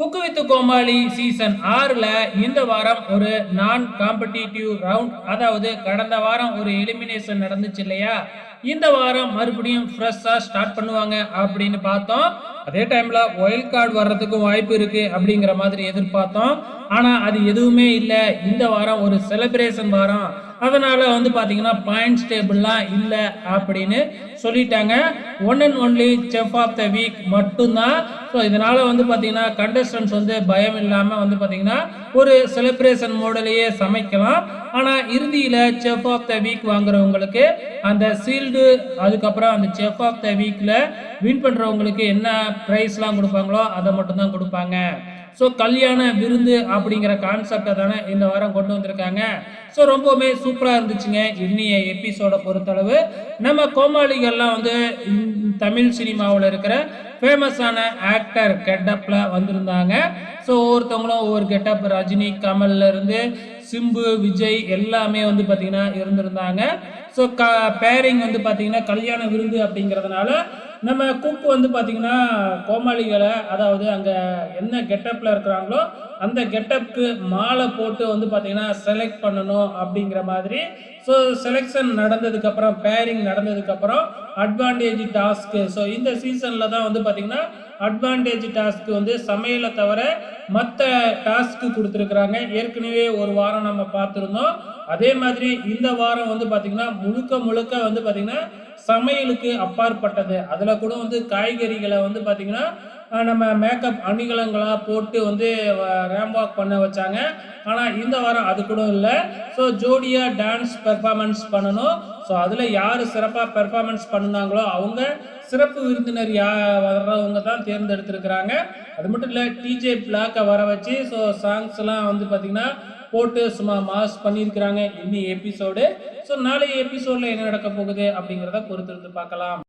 Cook with Comali season 6ல இந்த வாரம் ஒரு நான் காம்படிட்டிவ் ரவுண்ட், அதாவது கடந்த வாரம் ஒரு எலிமினேஷன் நடந்துச்சு இல்லையா? இந்த வாரம் மறுபடியும் ஃப்ரெஷ்ஷா ஸ்டார்ட் பண்ணுவாங்க அப்படின்னு பார்த்தோம். அதே டைம்ல ஒயில்ட் கார்டு வர்றதுக்கும் வாய்ப்பு இருக்கு அப்படிங்கிற மாதிரி எதிர்பார்த்தோம். ஆனா அது எதுவுமே இல்ல. இந்த வாரம் ஒரு செலிப்ரேஷன் வாரம். அதனால பாத்தீங்கன்னா பாயிண்ட்ஸ் டேபிள்லாம் இல்ல அப்படின்னு சொல்லிட்டாங்க. One and only chef of the week மட்டும்தான். ஸோ இதனால பாத்தீங்கன்னா கண்டஸ்டன்ஸ் பயம் இல்லாம பாத்தீங்கன்னா ஒரு செலிப்ரேஷன் மோடலையே சமைக்கலாம். ஆனா இறுதியில செஃப் ஆஃப் த வீக் வாங்குறவங்களுக்கு அந்த சீல்டு, அதுக்கப்புறம் அந்த செஃப் ஆஃப் த வீக்ல வின் பண்றவங்களுக்கு என்ன பிரைஸ்லாம் கொடுப்பாங்களோ அதை மட்டும் தான் கொடுப்பாங்க. ஸோ கல்யாண விருந்து அப்படிங்கிற கான்செப்டை தானே இந்த வாரம் கொண்டு வந்திருக்காங்க. ஸோ ரொம்பவுமே சூப்பராக இருந்துச்சுங்க இன்னைய எபிசோட பொறுத்தளவு. நம்ம கோமாளிகள்லாம் தமிழ் சினிமாவில் இருக்கிற ஃபேமஸான ஆக்டர் கெட்டப்பில் வந்திருந்தாங்க. ஸோ ஒவ்வொருத்தவங்களும் ஒவ்வொரு கெட்டப், ரஜினி, கமல்ல இருந்து சிம்பு, விஜய் எல்லாமே பார்த்தீங்கன்னா இருந்திருந்தாங்க. ஸோ பேரிங் பார்த்தீங்கன்னா கல்யாண விருந்து அப்படிங்கிறதுனால நம்ம குக் பார்த்தீங்கன்னா கோமாளிகளை, அதாவது அங்கே என்ன கெட்டப்பில் இருக்கிறாங்களோ அந்த கெட்டப்புக்கு மாலை போட்டு பார்த்தீங்கன்னா செலக்ட் பண்ணணும் அப்படிங்கிற மாதிரி. ஸோ செலெக்ஷன் நடந்ததுக்கப்புறம், பேரிங் நடந்ததுக்கப்புறம் அட்வான்டேஜ் டாஸ்க்கு. ஸோ இந்த சீசனில் தான் பார்த்தீங்கன்னா அட்வான்டேஜ் டாஸ்க்கு சமையலை தவிர மற்ற டாஸ்க்கு கொடுத்துருக்குறாங்க. ஏற்கனவே ஒரு வாரம் நம்ம பார்த்துருந்தோம். அதே மாதிரி இந்த வாரம் பார்த்தீங்கன்னா முழுக்க முழுக்க பார்த்தீங்கன்னா சமையலுக்கு அப்பாற்பட்டது. அதில் கூட காய்கறிகளை பார்த்தீங்கன்னா நம்ம மேக்கப் அணிகலங்களா போட்டு ரேம்ப் வாக் பண்ண வச்சாங்க. ஆனால் இந்த வாரம் அது கூட இல்லை. ஸோ ஜோடியாக டான்ஸ் பெர்ஃபார்மன்ஸ் பண்ணணும். ஸோ அதில் யார் சிறப்பாக பெர்ஃபார்மன்ஸ் பண்ணினாங்களோ அவங்க சிறப்பு விருந்தினர் வர்றவங்க தான் தேர்ந்தெடுத்திருக்கிறாங்க. அது மட்டும் இல்லை, டிஜே பிளாக்கை வர வச்சு ஸோ சாங்ஸ்லாம் பார்த்தீங்கன்னா போட்டு சும்மா மாஸ் பண்ணியிருக்கிறாங்க இன்னி எபிசோடு. ஸோ நாளைய எபிசோடில் என்ன நடக்க போகுது அப்படிங்கிறத பொறுத்திருந்து பார்க்கலாம்.